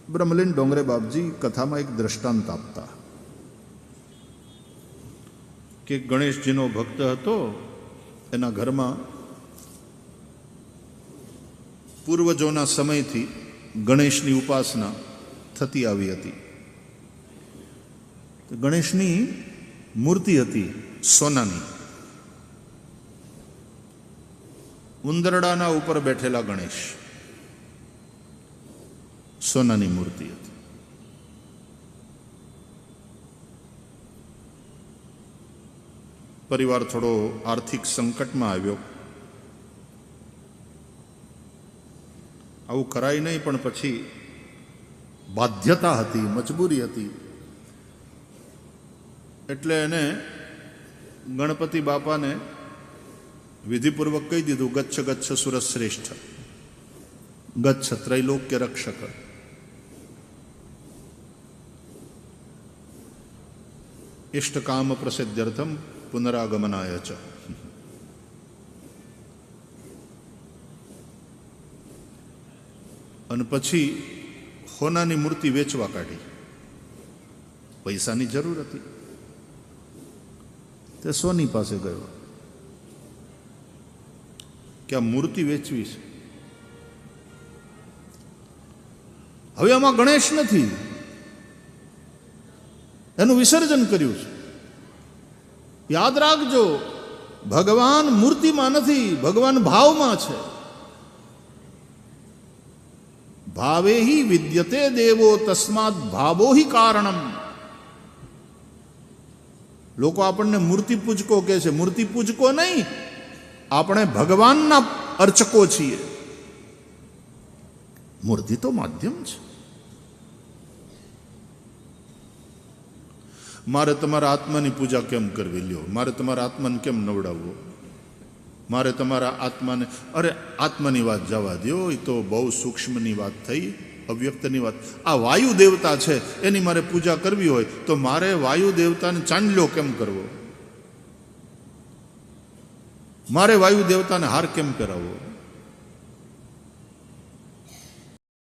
બ્રહ્મલીન ડોંગરે બાપજી કથામાં એક દ્રષ્ટાંત આપતા કે ગણેશજીનો ભક્ત હતો, એના ઘરમાં પૂર્વજોના સમયથી ગણેશની ઉપાસના થતી આવી હતી. ગણેશની મૂર્તિ હતી સોનાની. ઉંદરડાના ઉપર બેઠેલા ગણેશ, સોનાની મૂર્તિ હતી. પરિવાર થોડો આર્થિક સંકટમાં આવ્યો. આવું કરાય નહીં, પણ પછી બાધ્યતા હતી, મજબૂરી હતી, એટલે એને ગણપતિ બાપાને વિધિપૂર્વક કહી દીધું, ગચ્છ ગચ્છ સુરશ્રેષ્ઠ, ગચ્છ ત્રૈલોક્ય રક્ષક. ઇષ્ટકામ પ્રસિદ્ધ્યર્થમ પુનરાગમનાય ચ. અને પછી હોનાની મૂર્તિ વેચવા કાઢી. પૈસાની જરૂર હતી. તે સોની પાસે ગયો કે આ મૂર્તિ વેચવી છે. હવે આમાં ગણેશ નથી, એનું વિસર્જન કર્યું છે. યાદ રાખજો, ભગવાન મૂર્તિમાં નથી, ભગવાન ભાવમાં છે. ભાવે હિ વિદ્યતે દેવો તસ્માદ ભાવો હિ કારણમ. લોકો આપણને મૂર્તિ પૂજકો કહે છે. મૂર્તિ પૂજકો નહીં, આપણે ભગવાનના અર્ચકો છીએ. મૂર્તિ તો માધ્યમ છે. મારે તમારા આત્માની પૂજા કેમ કરવી? લ્યો, મારે તમારા આત્માને કેમ નવડાવવો? મારે તમારા આત્માને, અરે આત્માની વાત જવા દો, એ તો બહુ સૂક્ષ્મની વાત થઈ, અવ્યક્તની વાત. આ વાયુ દેવતા છે, એની મારે પૂજા કરવી હોય તો મારે વાયુ દેવતાને ચાંદલો કેમ કરવો? મારે વાયુ દેવતાને હાર કેમ પહેરાવવો?